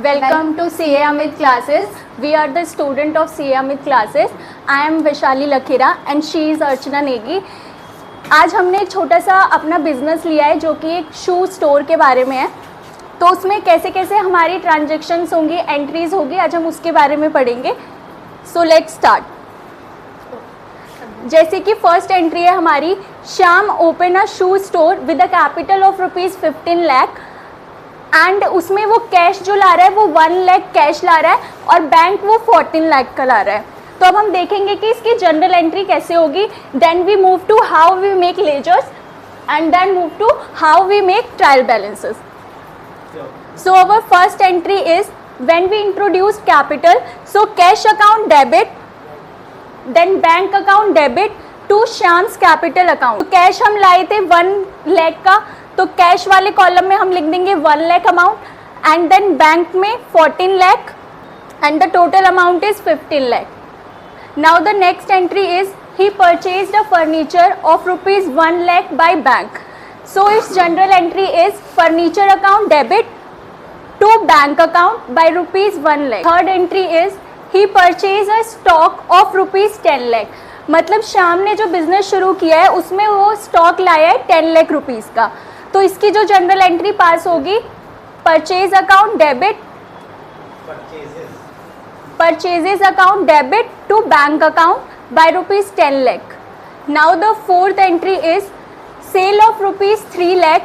Welcome to CA Amit classes. We are the student of CA Amit classes. I am Vaishali Lakhira and she is Archana Negi. आज हमने एक छोटा सा अपना business लिया है जो कि एक शू स्टोर के बारे में है. तो उसमें कैसे कैसे हमारी ट्रांजेक्शन्स होंगी, एंट्रीज होगी, आज हम उसके बारे में पढ़ेंगे. So let's start. जैसे कि फर्स्ट एंट्री है हमारी, Shyam open a shoe store with a capital of ₹15 lakh and उसमें वो कैश जो ला रहा है वो 1 लाख कैश ला रहा है और बैंक वो 14 लाख का ला रहा है. तो अब हम देखेंगे कि इसकी जनरल एंट्री कैसे होगी. Then we move to how we make ledgers and then move to how we make trial balances. So our first entry is when we introduce capital. So cash account debit, then bank account debit to Shyam's capital account. Cash हम लाए थे 1 लाख का, तो cash वाले column में हम लिख देंगे 1 lakh amount and then bank में 14 lakh and the total amount is 15 lakh. Now the next entry is he purchased a furniture of ₹1 lakh by bank. So it's general entry is furniture account debit to bank account by ₹1 lakh. Third entry is he purchase a stock of ₹10 lakh. मतलब श्याम ने जो business शुरू किया है उसमें वो stock लाया है 10 लाख रुपीज़ का. तो इसकी जो जनरल एंट्री पास होगी, purchase account debit, purchases account debit to bank account by ₹10 lakh. Now the fourth entry is sale of ₹3 lakh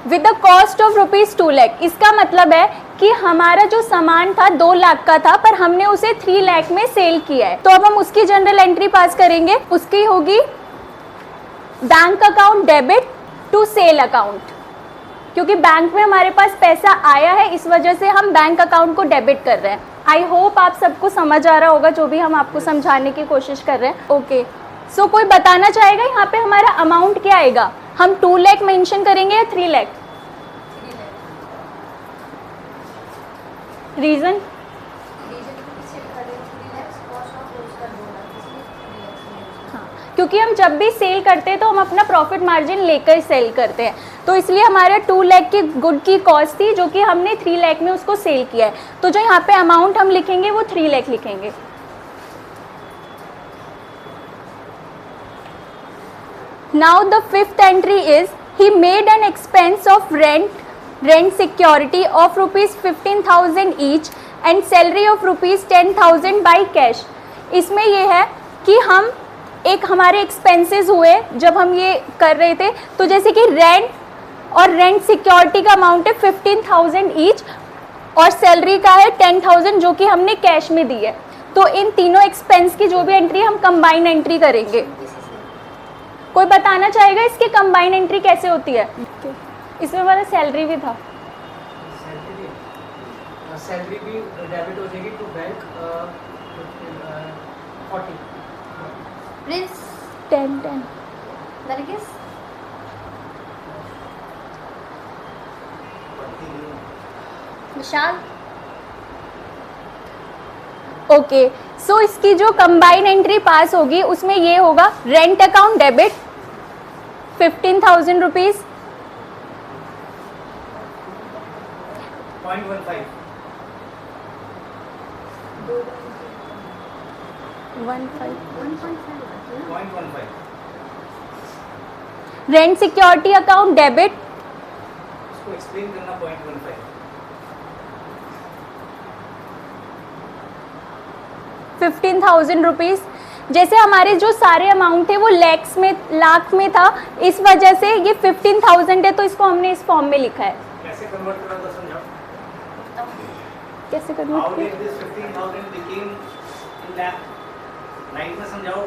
with the cost of ₹2 lakh. इसका मतलब है कि हमारा जो सामान था 2 लाख का था पर हमने उसे 3 लाख में सेल किया है. तो अब हम उसकी जनरल एंट्री पास करेंगे. उसकी होगी bank account debit to sale account, क्योंकि बैंक में हमारे पास पैसा आया है इस वजह से हम बैंक अकाउंट को डेबिट कर रहे हैं. आई होप आप सबको समझ आ रहा होगा जो भी हम आपको समझाने की कोशिश कर रहे हैं. ओके, सो कोई बताना चाहेगा यहाँ पे हमारा अमाउंट क्या आएगा? हम 2 लाख मेंशन करेंगे या 3 लाख? रीजन? क्योंकि हम जब भी सेल करते हैं तो हम अपना प्रॉफिट मार्जिन लेकर सेल करते हैं, तो इसलिए हमारे 2 लाख की गुड की कॉस्ट थी जो कि हमने 3 लाख में उसको सेल किया है. तो जो यहाँ पे अमाउंट हम लिखेंगे वो 3 लाख लिखेंगे. Now the fifth entry is he made an expense of rent security of ₹15,000 each and salary of ₹10,000 by cash. इसमें यह है कि हम एक हमारे एक्सपेंसेस हुए जब हम ये कर रहे थे, तो जैसे कि रेंट और रेंट सिक्योरिटी का अमाउंट है 15,000 ईच और सैलरी का है 10,000 जो कि हमने कैश में दी है. तो इन तीनों एक्सपेंस की जो भी एंट्री हम कंबाइन एंट्री करेंगे. कोई बताना चाहेगा इसकी कंबाइन एंट्री कैसे होती है? इसमें हमारा सैलरी भी था. सैलरी भी डेबिट हो जाएगी टू बैंक 40 Prince 10. Nargis विशाल. ओके, सो इसकी जो कंबाइन एंट्री पास होगी उसमें ये होगा rent account debit 15,000 rupees, 0.15 rent security account debit इसको एक्सप्लेन करना 0.15 15,000 रुपीज. जैसे हमारे जो सारे अमाउंट थे वो लैक्स में, लाख में था, इस वजह से ये 15,000 है तो इसको हमने इस फॉर्म में लिखा है. कैसे कन्वर्ट करना था समझाओ. कैसे how convert did this 15,000 became in lakh? Right में समझाओ.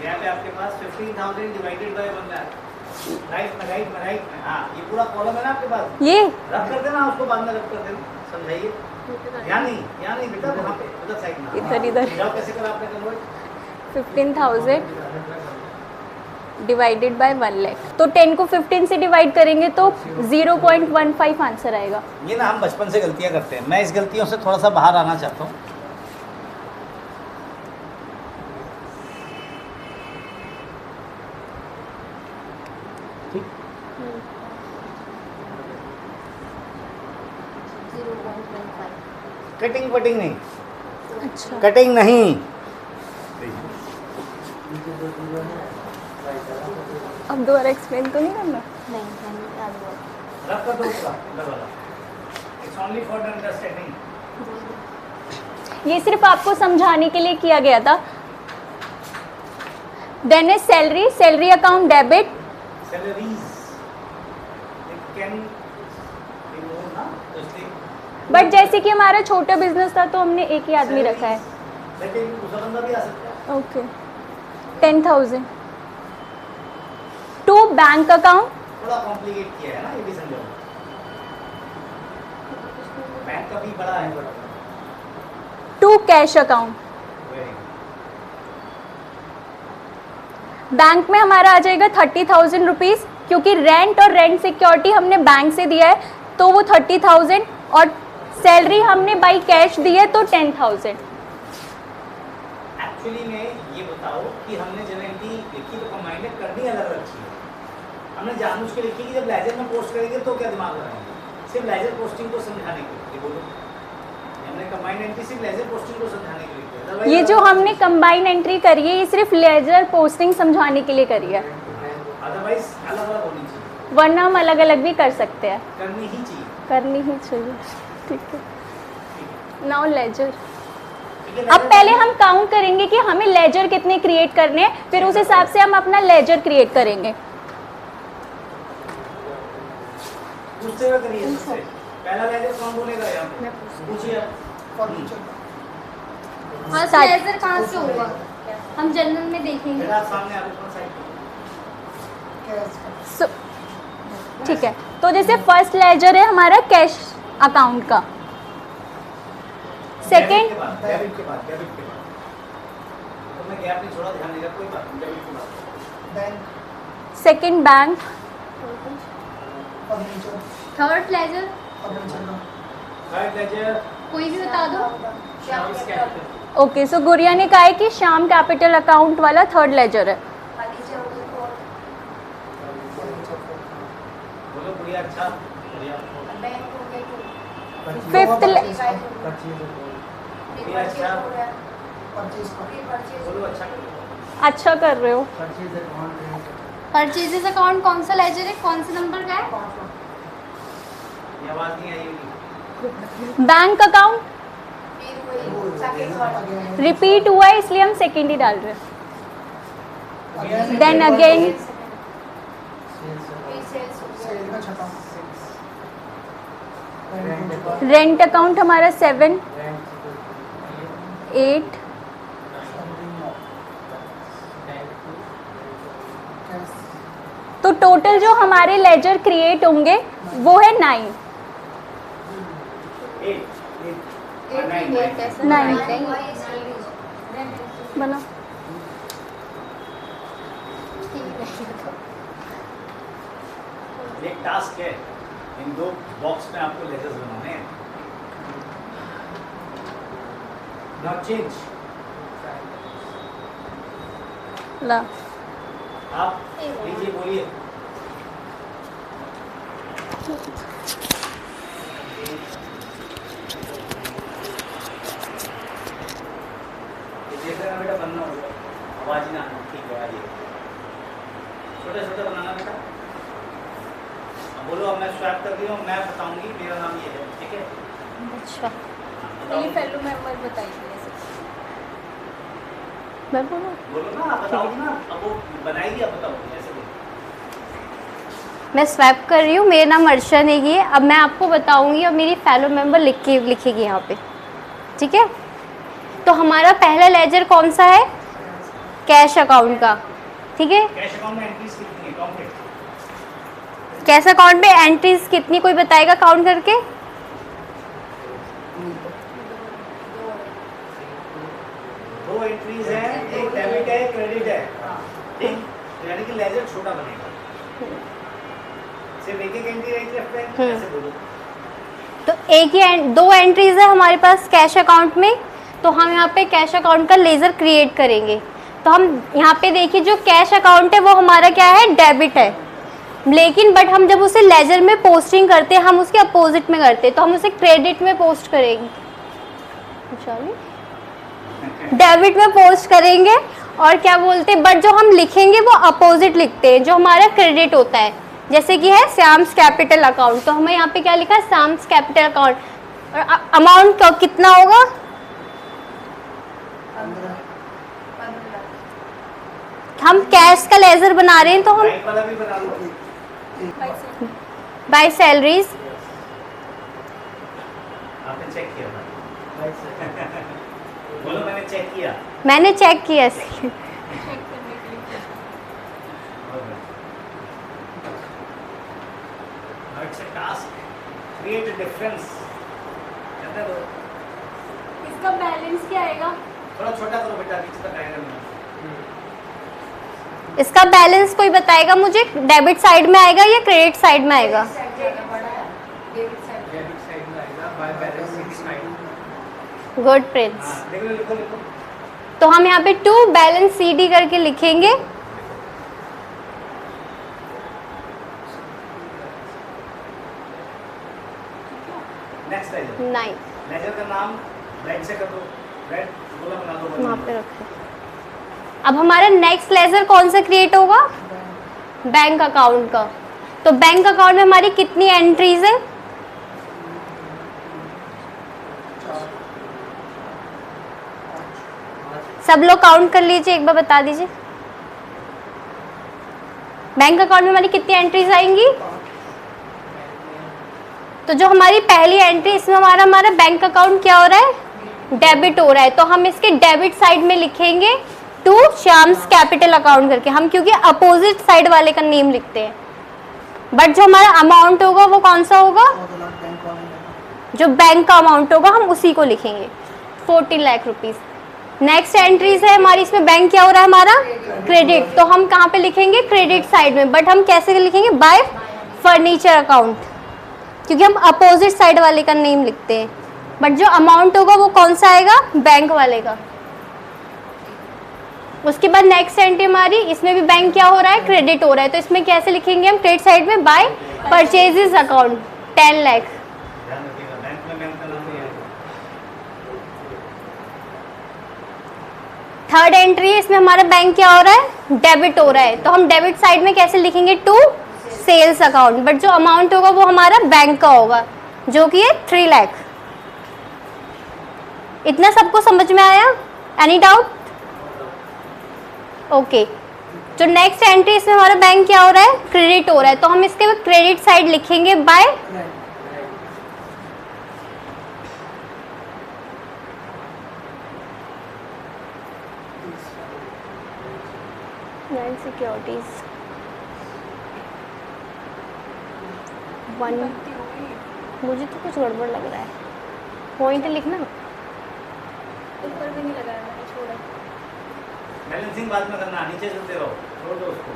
यहाँ पे आपके पास 15,000 डिवाइडेड बाय 1 लाख. राइट. हाँ, ये पूरा कॉलम है ना आपके पास. ये रब कर देना, उसको बाद में रब कर देना. समझाइए. यहाँ नहीं बेटा, वहाँ पे उधर साइड में. इधर जाओ, कैसे करा आपने कन्वर्ट? 15,000 divided by 1 lakh. तो 10 को 15 से डिवाइड करेंगे तो 0.15 आंसर आएगा. ये ना हम बचपन से गलतियाँ करते हैं. मैं इस गलतियों से थोड़ा सा बाहर आना चाहता हूँ. ठीक. 0.15 कटिंग वटिंग नहीं, अच्छा कटिंग नहीं। अब दोबारा एक्सप्लेन तो नहीं करना। नहीं मैंने याद हुआ। रब कर दो उसका अंदर वाला। It's only for understanding. ये सिर्फ आपको समझाने के लिए किया गया था। Then is salary, salary account debit. Salaries it can be more ना, तो इसलिए बट जैसे कि हमारा छोटा बिजनेस था तो हमने एक ही आदमी रखा है। लेकिन दूसरा बंदा भी आ सकता है। Okay 10,000 to bank account. थोड़ा कॉम्प्लिकेट किया है ना, ये भी समझो। बैंक का भी बड़ा है, बड़ा to cash account. Very good. Bank में हमारा आ जाएगा 30,000 रुपीज़, क्योंकि रेंट और रेंट सिक्योरिटी हमने बैंक से दिया है तो वो 30,000, और सैलरी हमने बाई कैश दी है तो 10,000। एक्चुअली में ये बताओ कि हमने जब एंट्री लिखी तो कंबाइंड करनी अलग रखी है। हमने जानबूझ के लिखी कि जब लेजर में पोस्ट करेंगे तो क्या दिमाग लगाएंगे, सिर्फ लेजर पोस्टिंग को समझाने के लिए। बोलो, हमने कंबाइंड एंट्री सिर्फ लेजर पोस्टिंग को समझाने के लिए किया। ये जो हमने कंबाइन एंट्री करी है ये सिर्फ लेजर पोस्टिंग समझाने के लिए करी है, अदरवाइज अलग अलग होनी चाहिए, वरना हम अलग अलग भी कर सकते हैं। करनी ही चाहिए। करनी ही चाहिए। ठीक है, नाउ लेजर। ठीक है, अब पहले हम काउंट करेंगे कि हमें लेजर कितने क्रिएट करने हैं, फिर उस हिसाब से हम अपना लेजर क्रिएट करेंगे। पूछते हुए करिए सबसे। पहला लेजर कौन बोलेगा यहाँ पे? पूछिए आप। First Start. लेजर कहाँ से होगा? हम जनरल में देखेंगे। फिर आप सामने आप ऊपर साइड So, ठीक है, तो जैसे फर्स्ट लेजर है हमारा कैश अकाउंट का, सेकेंड डेबिट के बाद, डेबिट के बाद, डेबिट के बाद। तो मैं गैप नहीं छोड़ा, ध्यान देगा, कोई बात नहीं, डेबिट के बाद। Second bank, third ledger third ledger कोई भी बता दो। शामिल कैपिटल। ओके। सो गुड़िया ने कहा है कि श्याम कैपिटल अकाउंट वाला थर्ड लेजर है। बोलो बढ़िया, अच्छा बढ़िया, फिफ्थ बढ़िया, अच्छा बोलो, अच्छा अच्छा कर रहे हो। परचेजेस अकाउंट कौन सा लेजर है, कौन से नंबर का है? ये आवाज नहीं आई होगी। बैंक अकाउंट रिपीट हुआ है इसलिए हम सेकेंड ही डाल रहे हैं। देन अगेन रेंट अकाउंट हमारा 7, 8, तो टोटल जो हमारे लेजर क्रिएट होंगे वो है 9। 9 बना। एक टास्क है, इन दो बॉक्स में आपको लेजर्स बनाने हैं। Now change. ला आप लीजिए, बोलिए। जैसे ना बेटा बनना होगा, आवाज ही ना आना, ठीक है, आइए। छोटे छोटे बनाना बेटा। अब बोलो, अब मैं स्वैप कर रही हूँ, मैं बताऊंगी मेरा नाम ये है, ठीक है? अच्छा, बताऊंगी। फेलो मेंबर बताइए। मैं बोलूँ? बोलो ना, आप बताओगे ना, अब वो बनाएगी, आप बताओगे, ऐसे बोलो। मैं स्वैप कर रही हूँ, मेरा नाम अर्शन है ये। अब मैं आपको बताऊंगी और मेरी फेलो मेंबर लिखेगी यहाँ पे, ठीक है? तो हमारा पहला लेजर कौन सा है? कैश अकाउंट का, ठीक है? कैश अकाउंट में एंट्रीज कितनी है, काउंट इट। कैश अकाउंट में एंट्रीज कितनी, कोई बताएगा काउंट करके? दो एंट्रीज हैं, एक डेबिट है, एक क्रेडिट है, ठीक? यानी कि लेजर छोटा बनेगा। सिर्फ एक एक एंट्री राइट लेफ्ट है, ऐसे बोलो। तो दो एंट्रीज है हमारे पास कैश अकाउंट में, तो हम यहाँ पे कैश अकाउंट का लेजर क्रिएट करेंगे। तो हम यहाँ पे देखिए, जो कैश अकाउंट है वो हमारा क्या है? डेबिट है। लेकिन बट हम जब उसे लेजर में पोस्टिंग करते हैं हम उसके अपोजिट में करते हैं, तो हम उसे क्रेडिट में पोस्ट करेंगे। डेबिट में पोस्ट करेंगे और क्या बोलते हैं, बट जो हम लिखेंगे वो अपोजिट लिखते हैं, जो हमारा क्रेडिट होता है। जैसे कि है श्याम्स कैपिटल अकाउंट, तो हमें यहाँ पे क्या लिखा है, श्याम्स कैपिटल अकाउंट। अमाउंट कितना होगा, 15 हम कैश का लेजर बना रहे हैं तो हम बैंक वाला भी बना लो। By salaries. आपने चेक किया ना? बोलो मैंने चेक किया। मैंने चेक किया इसलिए। Now it's a task. Create a difference. करने दो। इसका बैलेंस क्या आएगा? थोड़ा छोटा करो बेटा, नीचे तक आएगा नहीं। इसका बैलेंस कोई बताएगा मुझे, डेबिट साइड में आएगा या क्रेडिट साइड में आएगा? डेबिट साइड में आएगा, by balance side. Good Prince. हाँ, लिखो लिखो लिखो। तो हम यहाँ पे टू बैलेंस CD करके लिखेंगे। Next laser. 9 लेजर का नाम रेड से कर दो। रेड गोला बना दो। वहाँ पे रखें। अब हमारा नेक्स्ट लेजर कौन सा क्रिएट होगा, बैंक अकाउंट का। तो बैंक अकाउंट में हमारी कितनी एंट्रीज है, सब लोग काउंट कर लीजिए, एक बार बता दीजिए। बैंक अकाउंट में हमारी कितनी एंट्रीज आएंगी, तो जो हमारी पहली एंट्री, इसमें हमारा बैंक अकाउंट क्या हो रहा है, डेबिट हो रहा है, तो हम इसके डेबिट साइड में लिखेंगे टू श्याम्स कैपिटल अकाउंट करके, हम क्योंकि अपोजिट साइड वाले का नेम लिखते हैं। बट जो हमारा अमाउंट होगा वो कौन सा होगा, जो बैंक का अमाउंट होगा हम उसी को लिखेंगे, 14 लाख रुपीस। नेक्स्ट एंट्रीज है हमारी, इसमें बैंक क्या हो रहा है हमारा, क्रेडिट, तो हम कहाँ पे लिखेंगे, क्रेडिट साइड में। बट हम कैसे लिखेंगे, बाय फर्नीचर अकाउंट, क्योंकि हम अपोजिट साइड वाले का नेम लिखते हैं। बट जो अमाउंट होगा वो कौन सा आएगा, बैंक वाले का। उसके बाद नेक्स्ट एंट्री हमारी, इसमें भी बैंक क्या हो रहा है, क्रेडिट हो रहा है, तो इसमें कैसे लिखेंगे हम, क्रेडिट साइड में बाय परचेजेस अकाउंट 10 लाख। ध्यान रखिएगा, बैंक में बैंक का नाम नहीं आएगा। थर्ड एंट्री है, इसमें हमारा बैंक क्या हो रहा है, डेबिट हो रहा है, तो हम डेबिट साइड में कैसे लिखेंगे, टू सेल्स अकाउंट। बट जो अमाउंट होगा वो हमारा बैंक का होगा, जो कि है 3 लाख। इतना सबको समझ में आया, एनी डाउट? ओके। जो नेक्स्ट एंट्री, इसमें हमारा बैंक क्या हो रहा है, क्रेडिट हो रहा है, तो हम इसके क्रेडिट साइड लिखेंगे बाय सिक्योरिटीज 1। मुझे तो कुछ गड़बड़ लग रहा है, पॉइंट लिखना। ऊपर भी नहीं लगाया मैंने, छोड़ा। बैलेंसिंग बाद में करना, नीचे चलते रहो, छोड़ दो उसको।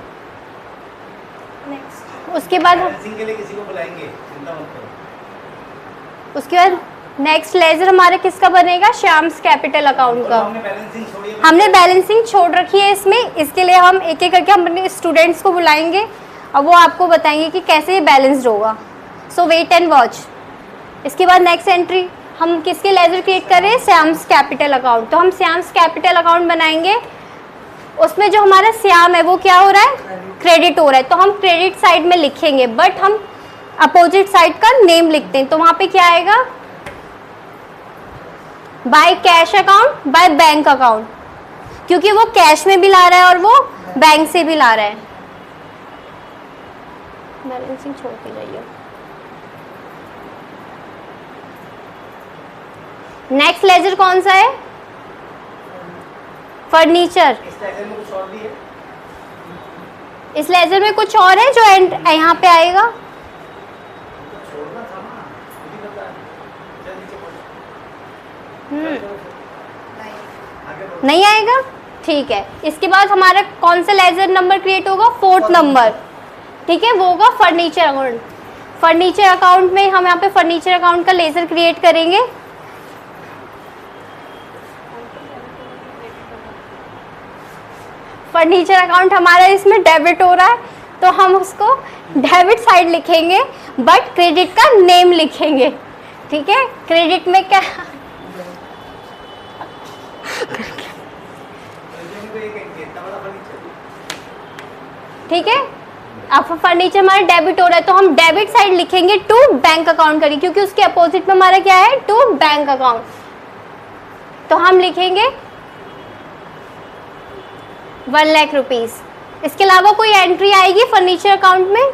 नेक्स्ट उसके बाद बैलेंसिंग के लिए किसी को बुलाएंगे, चिंता मत करो। उसके बाद नेक्स्ट लेजर हमारा किसका बनेगा, श्याम्स कैपिटल अकाउंट का। हमने बैलेंसिंग छोड़ी है। हमने बैलेंसिंग छोड़ रखी है इसमें, इसके लिए हम एक एक करके हम अपने स्टूडेंट्स को बुलाएंगे और वो आपको बताएंगे कि कैसे ये बैलेंस्ड होगा। सो वेट एंड वॉच। इसके बाद नेक्स्ट एंट्री हम किसके लेजर क्रिएट कर रहे हैं, श्याम्स कैपिटल अकाउंट। तो हम श्याम्स कैपिटल अकाउंट बनाएंगे, उसमें जो हमारा श्याम है वो क्या हो रहा है, क्रेडिट हो रहा है, तो हम क्रेडिट साइड में लिखेंगे, बट हम अपोजिट साइड का नेम लिखते हैं, तो वहाँ पे क्या आएगा, by cash account, by bank account, क्योंकि वो कैश में भी ला रहा है और वो बैंक से भी ला रहा है। बैलेंसिंग छोड़ के जाइए। नेक्स्ट लेजर कौन सा है, फर्नीचर। इस लेजर में कुछ और भी है, इस लेजर में कुछ और है जो यहाँ पे आएगा, तो छोड़ना था ना, मुझे पता है। चल नीचे पढ़ो। आगे बढ़ो। नहीं आएगा, ठीक है। इसके बाद हमारा कौन सा लेजर नंबर क्रिएट होगा, 4th नंबर, ठीक है, वो होगा फर्नीचर अकाउंट। फर्नीचर अकाउंट में हम यहाँ पे फर्नीचर अकाउंट का लेजर क्रिएट करेंगे। फर्नीचर अकाउंट हमारा इसमें डेबिट हो रहा है, तो हम उसको डेबिट साइड लिखेंगे, बट क्रेडिट का नेम लिखेंगे, ठीक है। क्रेडिट में क्या, ठीक है, अब फर्नीचर हमारा डेबिट हो रहा है तो हम डेबिट साइड लिखेंगे टू बैंक अकाउंट करेंगे, क्योंकि उसके अपोजिट में हमारा क्या है, टू बैंक अकाउंट। तो हम लिखेंगे 1 लाख रुपीज। इसके अलावा कोई एंट्री आएगी फर्नीचर अकाउंट में?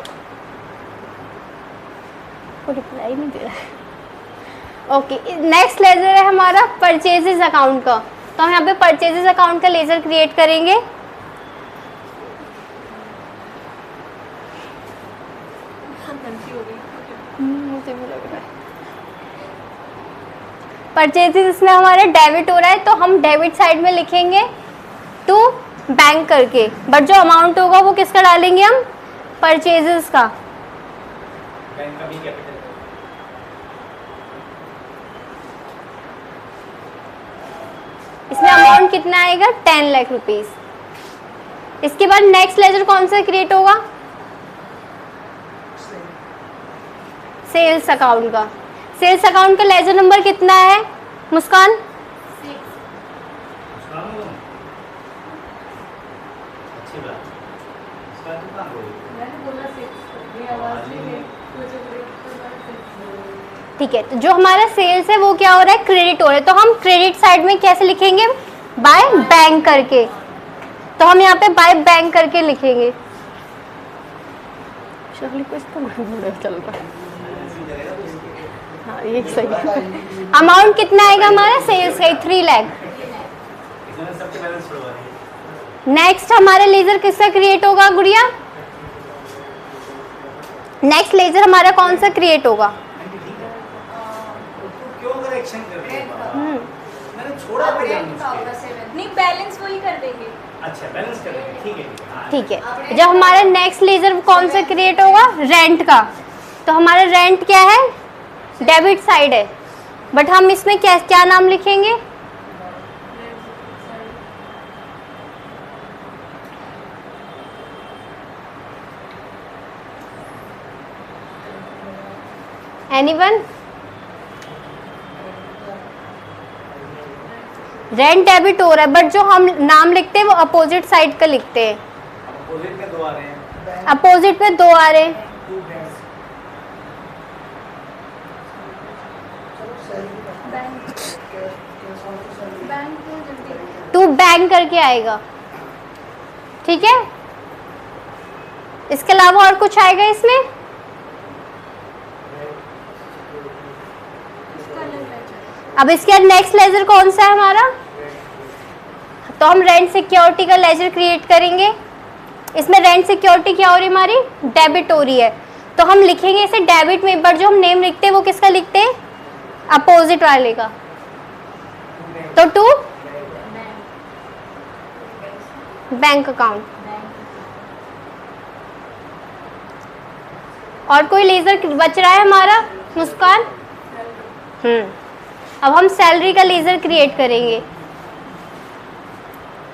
कोई रिप्लाई नहीं दे रहा है। ओके, नेक्स्ट लेजर है हमारा परचेजेस अकाउंट का। तो हम यहाँ पे परचेजेस अकाउंट का लेजर क्रिएट करेंगे। मुझे भी लग रहा है परचेजेस इसमें हमारा डेबिट हो रहा है, तो हम डेबिट साइड में लिखेंगे टू बैंक करके, बट जो अमाउंट होगा वो किसका डालेंगे हम, परचेजेस का। बैंक का भी कैपिटल। इसमें अमाउंट कितना आएगा, 10 लाख रुपीज। इसके बाद नेक्स्ट लेजर कौन सा क्रिएट होगा, सेल्स अकाउंट का। सेल्स अकाउंट का लेजर नंबर कितना है मुस्कान? अच्छी बात। इसका तो काम होगा। ठीक है, तो जो हमारा सेल्स है वो क्या हो रहा है, क्रेडिट हो रहा है। तो हम क्रेडिट साइड में कैसे लिखेंगे, बाय बैंक करके। तो हम यहाँ पे बाय बैंक करके लिखेंगे। चल रहा है, हाँ ये सही है। अमाउंट कितना आएगा हमारा सेल्स का, 3 लाख। इसमें सबके बैलेंस छोड़वा दिए। नेक्स्ट हमारा लेजर किसका क्रिएट होगा गुड़िया? नेक्स्ट लेजर हमारा कौन सा क्रिएट होगा? क्यों करेक्शन करते हैं? मैंने छोड़ा पे नहीं, बैलेंस वही कर देंगे। अच्छा, बैलेंस कर देंगे, ठीक है ठीक है। हाँ, ठीक है, जब हमारा नेक्स्ट लेजर कौन सा क्रिएट होगा, रेंट का। तो हमारा रेंट क्या है, डेबिट साइड है, बट हम इसमें क्या क्या नाम लिखेंगे, एनीवन? रेंट डेबिट हो रहा है, बट जो हम नाम लिखते हैं वो अपोजिट साइड का लिखते हैं। अपोजिट में 2 आ रहे हैं। अपोजिट में 2 आ रहे हैं। टू बैंक करके आएगा, ठीक है। इसके अलावा और कुछ आएगा इसमें? अब इसके बाद नेक्स्ट लेजर कौन सा है हमारा, तो हम रेंट सिक्योरिटी का लेजर क्रिएट करेंगे। इसमें रेंट सिक्योरिटी क्या हो रही है हमारी, डेबिट हो रही है। तो हम लिखेंगे इसे डेबिट में, बट जो हम नेम लिखते हैं वो किसका लिखते हैं, अपोजिट वाले का। तो टू बैंक अकाउंट। और कोई लेजर बच रहा है हमारा मुस्कान? अब हम सैलरी का लेजर क्रिएट करेंगे।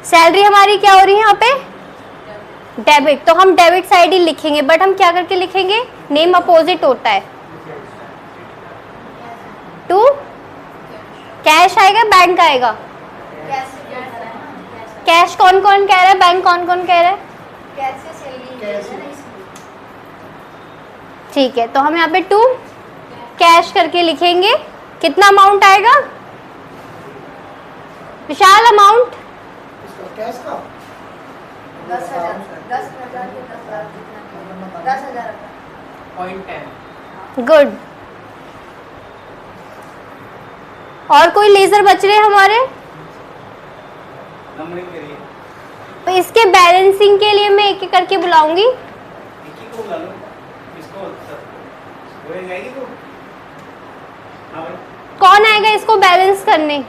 सैलरी हमारी क्या हो रही है यहाँ पे, डेबिट। तो हम डेबिट साइड ही लिखेंगे, बट हम क्या करके लिखेंगे, नेम अपोजिट होता है। टू कैश आएगा, बैंक आएगा? कैश कौन कौन कह रहा है, बैंक कौन कौन कह रहा है? ठीक है, तो हम यहाँ पे टू कैश करके लिखेंगे। कितना अमाउंट आएगा विशाल, अमाउंट? कैश का 10,000 10,000 गुड। और कोई लेजर बच रहे हैं हमारे? नंबरिंग करिए। तो इसके बैलेंसिंग के लिए मैं एक एक करके बुलाऊंगी। एक ही को बुला लो, इसको हो जाएगी तो। हाँ भाई, कौन आएगा इसको बैलेंस करने,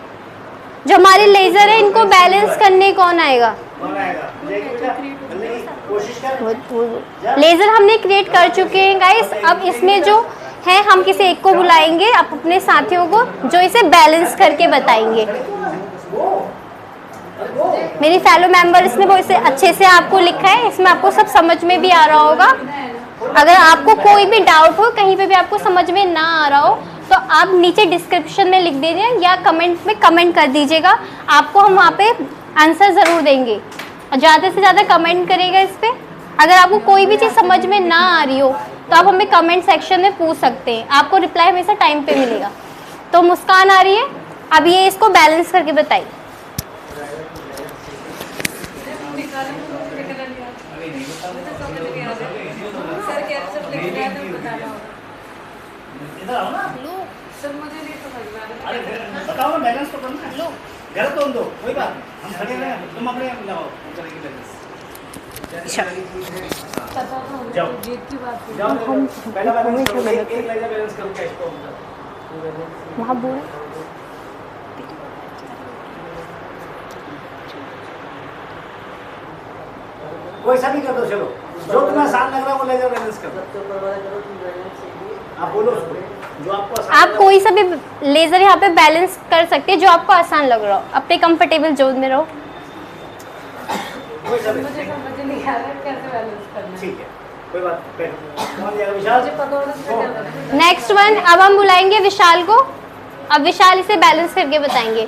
जो हमारे लेजर है इनको बैलेंस करने कौन आएगा? कौन आएगा? जाएगी बेटा, जल्दी कोशिश कर। लेजर हमने क्रिएट कर चुके हैं गाइस। अब इसमें जो है हम किसी एक को बुलाएंगे, अपने साथियों को, जो इसे बैलेंस करके बताएंगे। मेरी फेलो मेंबर इसने वो इसे अच्छे से आपको लिखा है, इसमें आपको सब समझ में भी आ रहा होगा। अगर आपको कोई भी डाउट हो, कहीं पे भी आपको समझ में ना आ रहा हो, तो आप नीचे डिस्क्रिप्शन में लिख दीजिए या कमेंट में कमेंट कर दीजिएगा, आपको हम वहाँ पे आंसर ज़रूर देंगे। और ज़्यादा से ज़्यादा कमेंट करिएगा इस पर। अगर आपको कोई भी चीज़ समझ में ना आ रही हो तो आप हमें कमेंट सेक्शन में पूछ सकते हैं, आपको रिप्लाई हमेशा टाइम पे मिलेगा। तो मुस्कान आ रही है, अब ये इसको बैलेंस करके बताइए। इधर आओ ना। सर मुझे नहीं समझ में आ रहा। अरे बताओ ना, बैलेंस तो करना है। लो गलत तो दो, कोई बात नहीं, हम खड़े हैं, तुम अपने लगाओ, हम करेंगे बैलेंस। पता था जाओ। जीत की बात है। जाओ पहला बैलेंस करो, एक लेजर बैलेंस करो कैश को। वहाँ बोल कोई सा भी कर दो, चलो जो तुम्हें आसान लग रहा है वो लेजर बैलेंस कर दो। आप बोलो उसको जो आपको आसान आप लग रहा कोई सा भी लेज़र यहाँ पे बैलेंस कर सकते हैं जो आपको आसान लग रहा हो, अपने कंफर्टेबल जोन में रहो। है, कोई सा भी। मुझे समझ नहीं आ रहा कैसे बैलेंस करना है। ठीक है, कोई बात नहीं, कौन जाएगा? विशाल। मुझे पता होना चाहिए क्या करना है। नेक्स्ट वन, अब हम बुलाएंगे विशाल को। अब विशाल इसे बैलेंस करके बताएंगे।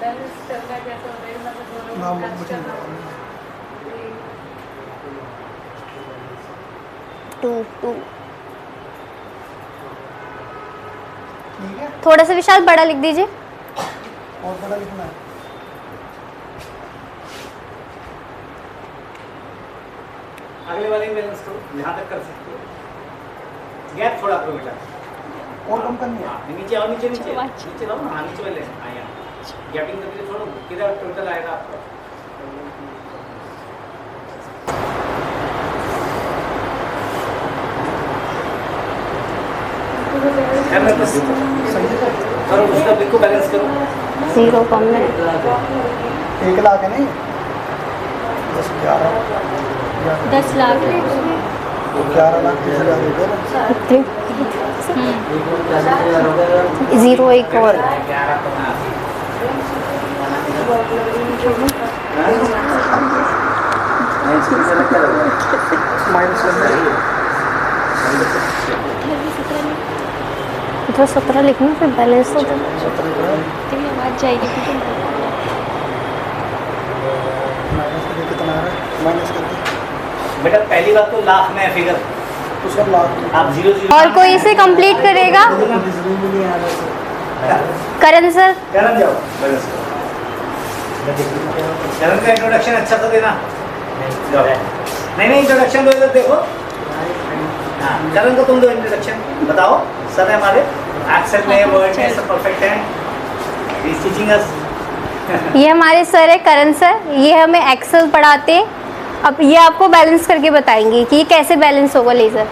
बैलेंस करना कैसे होता है, मतलब दोनों नाम को मुझे करना नहीं होता है। 2 ठीक है, थोड़ा सा विशाल बड़ा लिख दीजिए। और बड़ा लिखना है। अगले वाले में बैलेंस करो जहाँ तक कर सकते हो। गैप थोड़ा करो बेटा। और कम करनी है। हाँ, नीचे आओ, नीचे नीचे नीचे लाओ ना। हाँ नीचे वाले हाँ यहाँ गैपिंग करके छोड़ो। किधर टोटल आएगा आपका? करना तो सही है, करो, उसका बिल्कुल बैलेंस करो। 0 कम में 1 लाख है नहीं, 10 11 10 लाख 11 लाख 30,000 हो गए। 0 एक और माइनस करना है। इधर 17 लिखना, फिर बैलेंस होता है। 17 का आवाज जाएगी। माइनस करके कितना आ रहा है? माइनस करके बेटा पहली बात तो लाख में है फिगर, तो सब लाख। आप 0 और कोई इसे कंप्लीट करेगा? करण सर। करण जाओ बैलेंस करो। करण का इंट्रोडक्शन अच्छा सा देना। जाओ। नहीं इंट्रोडक्शन दो, इधर देखो। हाँ करण को तुम दो इंट्रोडक्शन, बताओ सर है हमारे एक्सेल में वर्ड में सब परफेक्ट है। He is teaching us. ये हमारे सर है करण सर, ये हमें एक्सेल पढ़ाते हैं। अब ये आपको बैलेंस करके बताएंगे कि ये कैसे बैलेंस होगा लेज़र।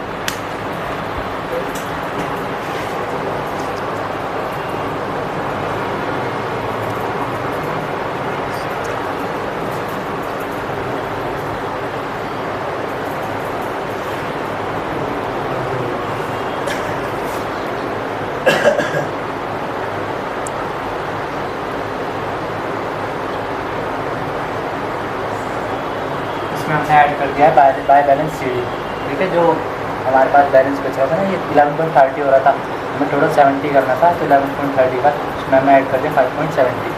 इसमें हमने ऐड कर दिया है बाय बैलेंस सीडी। ठीक है, जो हमारे पास बैलेंस बचा हुआ है ना, ये 11.30 हो रहा था, हमें टोटल 70 करना था, तो 11.30 का उसमें हमने ऐड कर दिया 5.70,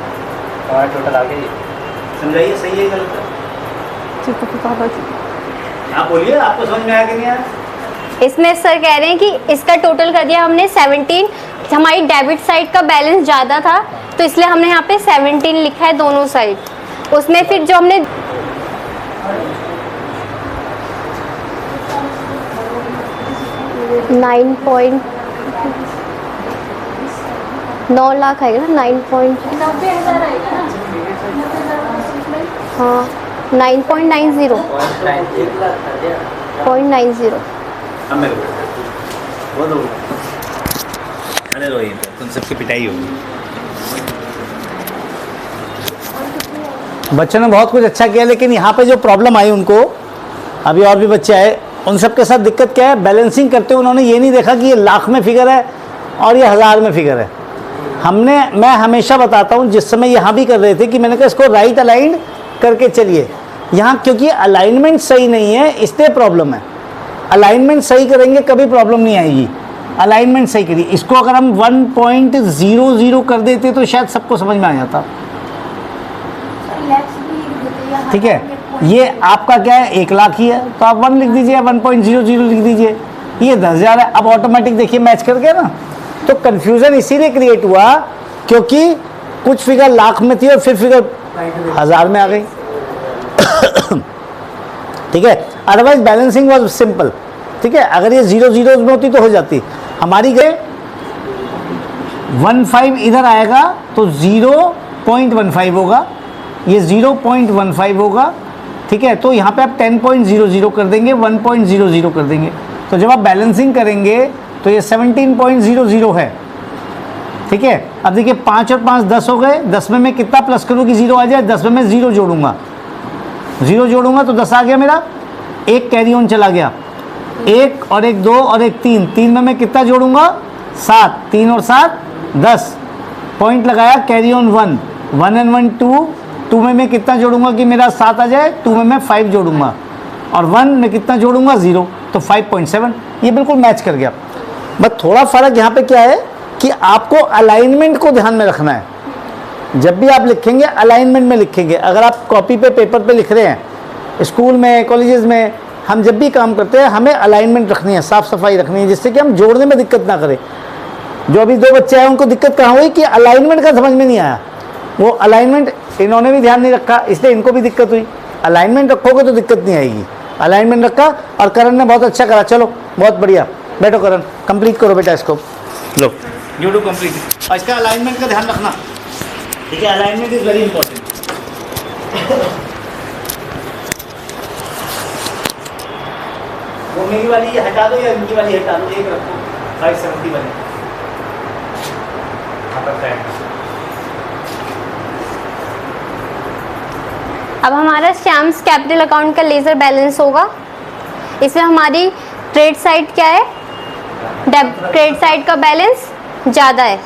तो हमारा टोटल आ गया ये। समझाइए सही है गलत है? आप बोलिए, आपको समझ में आया कि नहीं आया? इसमें सर कह रहे हैं कि इसका टोटल कर दिया हमने 17। हमारी डेबिट साइड का बैलेंस ज़्यादा था तो इसलिए हमने यहाँ पे 17 लिखा है दोनों साइड। उसमें फिर जो हमने $9.9 लाख आएगा ना, 90,000 आएगा ना। हाँ 9.90 0.90। अब मेरे को वो दो। अरे रो, ये तुम सबकी पिटाई होगी। बच्चों ने बहुत कुछ अच्छा किया, लेकिन यहाँ पे जो प्रॉब्लम आई उनको, अभी और भी बच्चे आए, उन सब के साथ दिक्कत क्या है, बैलेंसिंग करते हुए उन्होंने ये नहीं देखा कि ये लाख में फिगर है और ये हज़ार में फिगर है। मैं हमेशा बताता हूँ, जिस समय यहाँ भी कर रहे थे, कि मैंने कहा इसको राइट अलाइंड करके चलिए। यहाँ क्योंकि अलाइनमेंट सही नहीं है इसलिए प्रॉब्लम है। अलाइनमेंट सही करेंगे कभी प्रॉब्लम नहीं आएगी। अलाइनमेंट सही करी। इसको अगर हम 1.00 कर देते तो शायद सबको समझ में आ जाता। ठीक है, ये आपका क्या है 1 लाख ही है, तो आप 1 लिख दीजिए, 1.00 लिख दीजिए। ये 10,000 है। अब ऑटोमेटिक देखिए मैच कर गया ना। तो कंफ्यूजन इसीलिए क्रिएट हुआ क्योंकि कुछ फिगर लाख में थी और फिर फिगर 1000 में आ गई। ठीक है, अदरवाइज बैलेंसिंग वाज सिंपल। ठीक है, अगर ये 0 0 में होती तो हो जाती। हमारी गए 15 इधर आएगा तो 0.15 होगा, ये 0.15 होगा। ठीक है, तो यहाँ पे आप 10.00 कर देंगे, 1.00 कर देंगे। तो जब आप बैलेंसिंग करेंगे तो ये 17.00 है। ठीक है, अब देखिए 5 और 5 10 हो गए। 10 में मैं कितना प्लस करूँ कि 0 आ जाए? 10 में मैं 0 जोड़ूंगा, 0 जोड़ूंगा तो 10 आ गया मेरा। 1 कैरी ऑन चला गया, 1 और 1 2 और 1 3। 3 में मैं कितना जोड़ूंगा? 7। 3 और 7 10। पॉइंट लगाया, कैरी ऑन 1, 1 and 1 2। 2 में मैं कितना जोड़ूंगा कि मेरा 7 आ जाए? 2 में मैं 5 जोड़ूंगा और 1 में कितना जोड़ूंगा? 0, तो 5.7। ये बिल्कुल मैच कर गया। बस थोड़ा फ़र्क यहाँ पे क्या है कि आपको अलाइनमेंट को ध्यान में रखना है। जब भी आप लिखेंगे अलाइनमेंट में लिखेंगे। अगर आप कॉपी पे पेपर पे लिख रहे हैं, स्कूल में कॉलेजेस में हम जब भी काम करते हैं हमें अलाइनमेंट रखनी है, साफ़ सफाई रखनी है, जिससे कि हम जोड़ने में दिक्कत ना करें। जो अभी 2 बच्चे आए उनको दिक्कत कहाँ हुई कि अलाइनमेंट का समझ में नहीं आया। वो अलाइनमेंट इन्होंने भी ध्यान नहीं रखा, इसलिए इनको भी दिक्कत हुई। अलाइनमेंट रखोगे तो दिक्कत नहीं आएगी। अलाइनमेंट रखा और करण ने बहुत अच्छा करा। चलो बहुत बढ़िया, बैठो करण, कंप्लीट करो बेटा इसको। लो यू डू कंप्लीट। और इसका अलाइनमेंट का ध्यान रखना। ठीक है, अलाइनमेंट इज वेरी इंपॉर्टेंट। वो मेरी वाली हटा दो या इनकी वाली हटा दो, एक रखो 570 वाली। अब हमारा श्याम्स कैपिटल अकाउंट का लेज़र बैलेंस होगा। इसमें हमारी क्रेडिट साइड क्या है? क्रेडिट साइड का बैलेंस ज़्यादा है।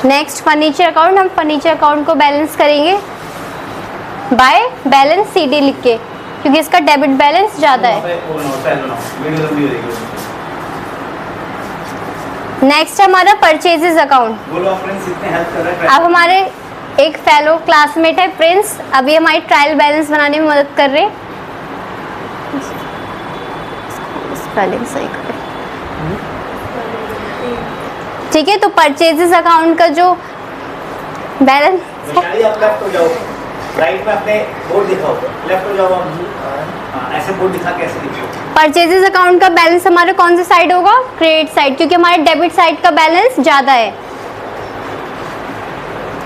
Next furniture account. हम फर्नीचर अकाउंट को बैलेंस करेंगे बाय बैलेंस सीडी लिख के, क्योंकि इसका डेबिट बैलेंस ज़्यादा है। नेक्स्ट हमारा परचेजेस अकाउंट। अब हमारे एक फेलो क्लासमेट है प्रिंस, अभी हमारी ट्रायल बैलेंस बनाने में मदद कर रहे। बैलेंस सही करें। ठीक है, तो परचेजेस अकाउंट का जो बैलेंस राइट में अपने बोर्ड दिखाओ, लेफ्ट हो जाओ। ऐसे बोर्ड दिखा के ऐसे लिखो। परचेजेस अकाउंट का बैलेंस हमारा कौन सा साइड होगा? क्रेडिट साइड, क्योंकि हमारे डेबिट साइड का बैलेंस ज़्यादा है।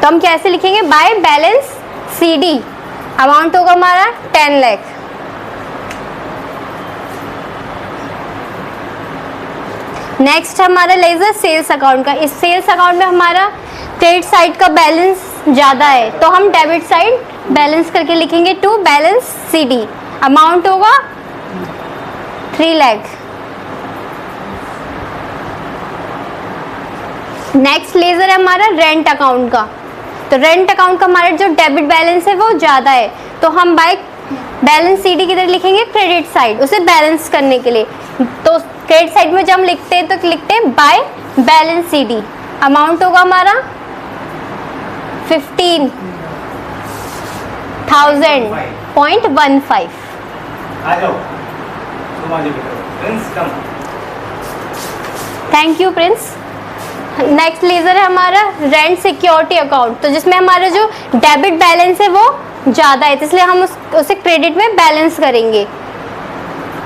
तो हम कैसे लिखेंगे? By balance CD. अमाउंट होगा हमारा 10 लाख। नेक्स्ट हमारा लेज़र सेल्स अकाउंट का। इस सेल्स अकाउंट में हमारा क्रेडिट साइड का बैलेंस ज़्यादा है, तो हम डेबिट साइड बैलेंस करके लिखेंगे टू बैलेंस सीडी। अमाउंट होगा 3 लाख। नेक्स्ट लेज़र है हमारा रेंट अकाउंट का। तो रेंट अकाउंट का हमारा जो डेबिट बैलेंस है वो ज़्यादा है, तो हम बाय बैलेंस सीडी किधर लिखेंगे? क्रेडिट साइड, उसे बैलेंस करने के लिए। तो क्रेडिट साइड में जब हम लिखते हैं तो लिखते हैं बाय बैलेंस सीडी। अमाउंट होगा हमारा 15,000.15। आ जाओ, तुम आ जाओ Prince, come. Thank you Prince. Next laser है हमारा रेंट सिक्योरिटी अकाउंट। तो जिसमें हमारा जो डेबिट बैलेंस है वो ज़्यादा है, तो इसलिए हम उसे क्रेडिट में बैलेंस करेंगे।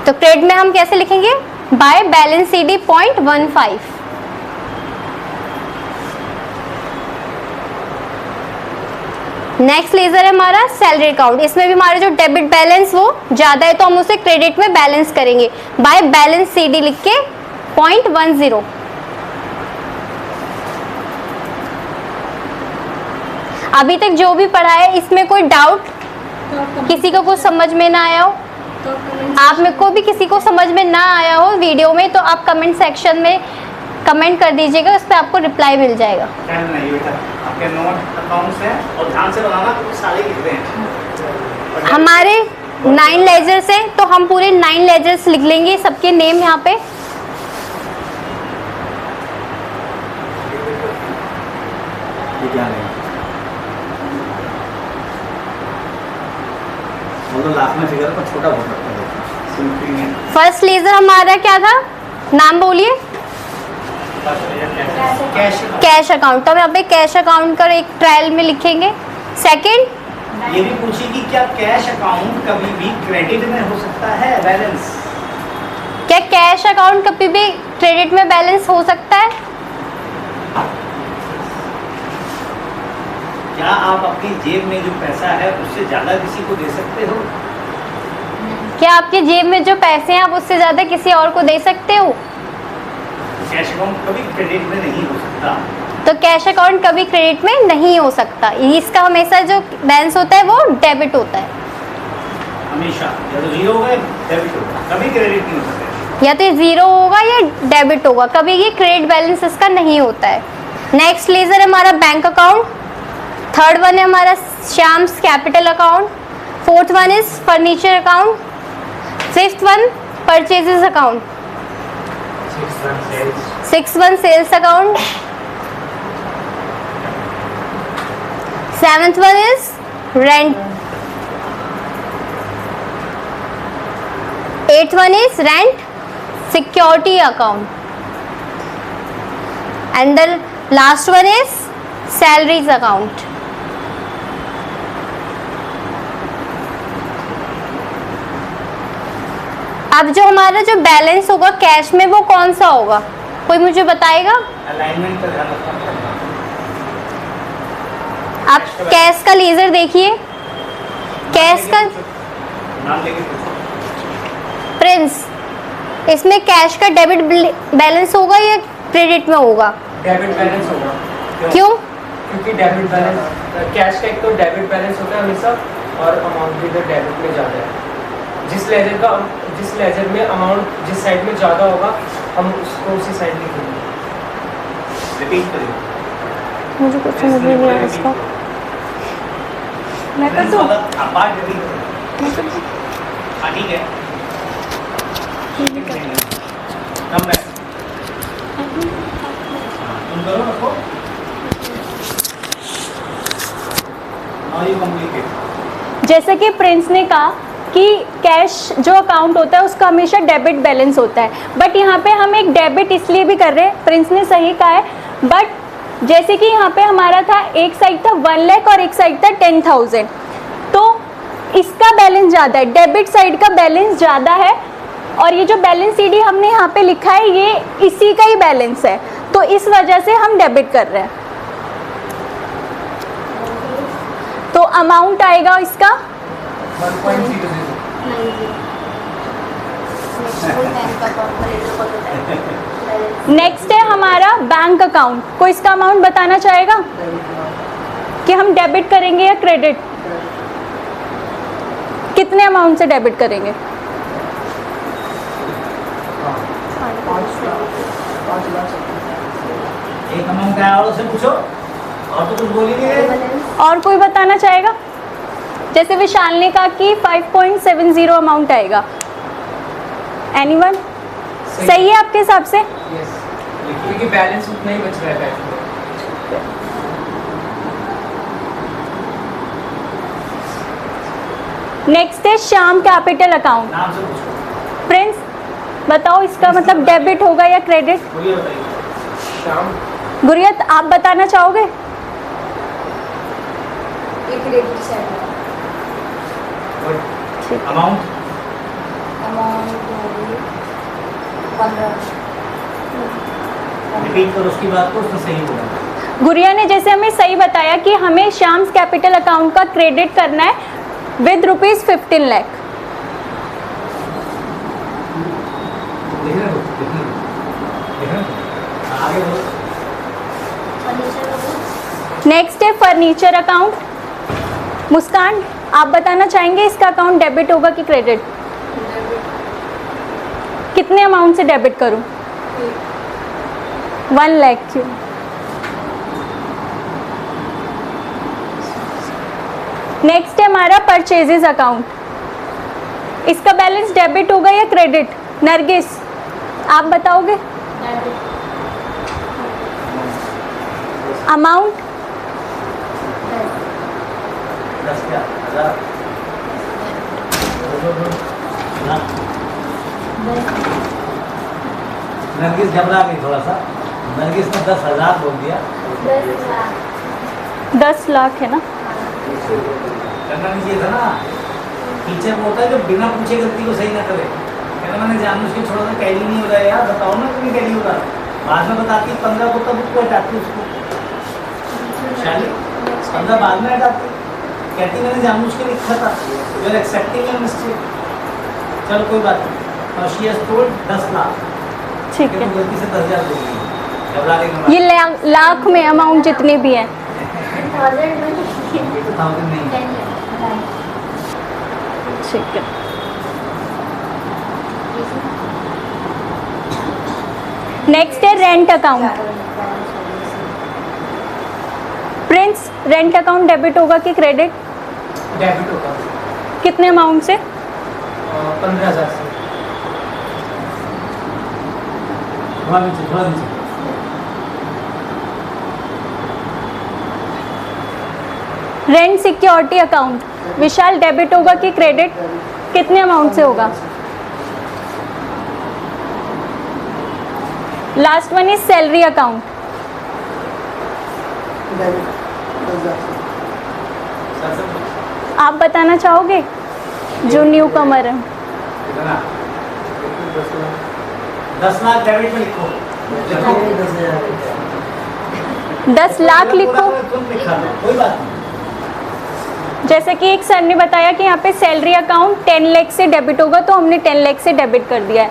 तो क्रेडिट में हम कैसे लिखेंगे? By balance CD 0.15। Next laser है हमारा सैलरी अकाउंट। इसमें भी हमारा जो डेबिट बैलेंस वो ज़्यादा है, तो हम उसे क्रेडिट में बैलेंस करेंगे बाय बैलेंस सीडी लिख के 0.10। अभी तक जो भी पढ़ा है इसमें कोई डाउट, किसी को कुछ समझ में ना आया हो, आप में को भी किसी को समझ में ना आया हो वीडियो में, तो आप कमेंट सेक्शन में कमेंट कर दीजिएगा, उस पर आपको रिप्लाई मिल जाएगा। आपके नोट अकाउंट्स हैं और ध्यान से बनाना क्योंकि सारे लिख रहे हैं। हमारे 9 लेजर्स हैं तो हम पूरे 9 लेजर्स लिख लेंगे सबके नेम यहाँ पे। लाख में फिगर पर छोटा बहुत लगता है। फर्स्ट लेजर हमारा क्या था, नाम बोलिए। कैश अकाउंट, तो हम यहाँ पे कैश अकाउंट का एक ट्रायल में लिखेंगे। सेकंड, ये भी पूछिए कि क्या कैश अकाउंट कभी भी क्रेडिट में हो सकता है बैलेंस? क्या कैश अकाउंट कभी भी क्रेडिट में बैलेंस हो सकता है? क्या आप अपनी जेब में जो पैसा है उससे ज्यादा किसी को दे सकते हो? क्या आपके जेब में जो पैसे हैं आप उससे ज़्यादा किसी और को दे सकते हो? कैश अकाउंट कभी क्रेडिट में नहीं हो सकता। तो कैश अकाउंट कभी क्रेडिट में नहीं हो सकता। इसका हमेशा जो बैलेंस होता है वो डेबिट होता है हमेशा, या तो जीरो होगा या डेबिट होगा, कभी क्रेडिट नहीं हो सकता। या तो ज़ीरो होगा या डेबिट होगा, कभी ये क्रेडिट बैलेंस इसका नहीं होता है। नेक्स्ट लेजर है हमारा बैंक अकाउंट। थर्ड वन है हमारा Shyam's capital account. Fourth one is furniture account. Fifth one purchases account. Six one sales account. Seventh one is rent. Eighth one is rent security account and the last one is salaries account. अब जो हमारा जो balance होगा cash में वो कौन सा होगा, कोई मुझे बताएगा? अलाइनमेंट का ध्यान रखना पड़ेगा। आप कैश का लेजर देखिए। कैश का नाम लेके पूछो। प्रिंस, इसमें कैश का डेबिट बैलेंस होगा या क्रेडिट में होगा? डेबिट बैलेंस होगा। क्यों? क्योंकि डेबिट बैलेंस, कैश का एक तो डेबिट बैलेंस होता है हमेशा और अमाउंट भी इधर डेबिट में ज़्यादा है। जिस लेजर में अमाउंट जिस साइड में ज़्यादा होगा हम उसको उसी साइड लिखेंगे। रिपीट करिए। मुझे कुछ समझ नहीं आया इसका। मैं कर दूं? अपार्ट रिपीट करो। हाँ ठीक है। कम है। तुम करो रखो। और ये कम्प्लीकेट। जैसे कि प्रिंस ने कहा कि कैश जो अकाउंट होता है उसका हमेशा डेबिट बैलेंस होता है, बट यहाँ पे हम एक डेबिट इसलिए भी कर रहे हैं, प्रिंस ने सही कहा है। बट जैसे कि यहाँ पे हमारा था, एक साइड था 1 लाख और एक साइड था 10,000, तो इसका बैलेंस ज़्यादा है, डेबिट साइड का बैलेंस ज़्यादा है। और ये जो बैलेंस सीडी हमने यहाँ पे लिखा है ये इसी का ही बैलेंस है, तो इस वजह से हम डेबिट कर रहे हैं। तो अमाउंट आएगा इसका 1.00। नेक्स्ट है हमारा बैंक अकाउंट। कोई इसका अमाउंट बताना चाहेगा कि हम डेबिट करेंगे या क्रेडिट? कितने अमाउंट से डेबिट करेंगे? 5 लाख। एक अमाउंट आया और उससे पूछो, और तो कुछ बोलेंगे। और कोई बताना चाहेगा? जैसे विशाल ने कहा कि 5.70 अमाउंट आएगा। एनीवन? सही है आपके हिसाब से? यस, क्योंकि बैलेंस उतना ही बच रहा है बैंक में। नेक्स्ट है श्याम कैपिटल अकाउंट। नाम से पूछो। प्रिंस बताओ इसका मतलब डेबिट होगा या क्रेडिट? बोलिए बताइए। शाम गुरियत आप बताना चाहोगे? अमाउंट रिपीट करो उसकी बात को, उसमें सही होगा। गुड़िया ने जैसे हमें सही बताया कि हमें श्याम्स कैपिटल अकाउंट का क्रेडिट करना है विद रुपीज़ 15 लाख। देख रहे हो? आगे बोलो। नेक्स्ट है फर्नीचर अकाउंट। मुस्कान आप बताना चाहेंगे इसका अकाउंट डेबिट होगा कि क्रेडिट? कितने अमाउंट से डेबिट करूं? 1 लाख। क्यों? नेक्स्ट है हमारा परचेजेस अकाउंट, इसका बैलेंस डेबिट होगा या क्रेडिट? नरगिस आप बताओगे? अमाउंट 10 क्या 1000 नरगिस घबरा गई थोड़ा सा, नरगिस ने 10,000 बोल दिया। 10 लाख है ना? करना नहीं चाहिए था ना, टीचर बोलता है जो बिना पूछे गलती को सही ना करे। कहना मैंने जानबूझ के छोड़ा था, कैली नहीं हो रहा है यार, बताओ ना क्यों कैली हो रहा है। बाद में बताती 15 को, तब उसको हटाती उसको, शाली 15 बाद में हटाती, कहती मैंने जानबूझ के लिखा था, you are accepting your mistake. चलो कोई बात नहीं, और शी हैज टोल्ड 10 लाख, ठीक है। गलती से 10,000 बोल दी, घबरा गई। ये लाख में अमाउंट जितने भी हैं। 1000 नहीं है। ठीक है। नेक्स्ट है rent account. Prince, rent account debit होगा कि क्रेडिट? डेबिट होगा। कितने अमाउंट से? 15,000 से। थोड़ा नीचे, थोड़ा नीचे। रेंट सिक्योरिटी अकाउंट, विशाल डेबिट होगा कि क्रेडिट? कितने अमाउंट से होगा? Last one is salary account. आप बताना चाहोगे जो न्यू कमर है? कितना? 10 लाख डेबिट में लिखो। 10 लाख लिखो। तुम लिखा दो, कोई बात नहीं। जैसे कि एक सर ने बताया कि यहाँ पे सैलरी अकाउंट 10 लाख से डेबिट होगा, तो हमने 10 लाख से डेबिट कर दिया है।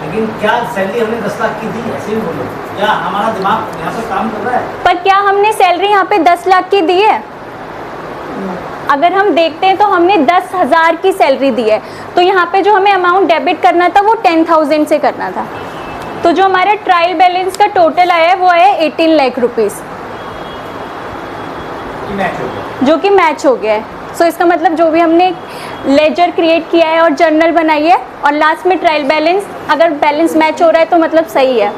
लेकिन क्या सैलरी हमने 10 लाख की दी? ऐसे ही बोलो, क्या हमारा दिमाग यहाँ पे काम कर रहा है? पर क्या हमने सैलरी यहाँ पे 10 लाख की दी है? अगर हम देखते हैं तो हमने 10,000 की सैलरी दी है, तो यहाँ पे जो हमें अमाउंट डेबिट करना था वो 10,000 से करना था। तो जो हमारा ट्रायल बैलेंस का टोटल आया है वो आया 18 लाख रुपीज़, मैच हो गया। जो कि मैच हो गया है। सो इसका मतलब जो भी हमने लेजर क्रिएट किया है और जर्नल बनाई है और लास्ट में ट्रायल बैलेंस, अगर बैलेंस मैच हो रहा है तो मतलब सही है।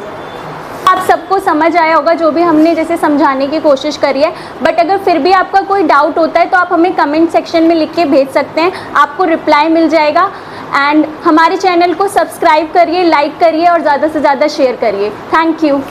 आप सबको समझ आया होगा जो भी हमने जैसे समझाने की कोशिश करी है, बट अगर फिर भी आपका कोई डाउट होता है तो आप हमें कमेंट सेक्शन में लिख के भेज सकते हैं, आपको रिप्लाई मिल जाएगा। एंड हमारे चैनल को सब्सक्राइब करिए, लाइक करिए और ज़्यादा से ज़्यादा शेयर करिए। Thank you.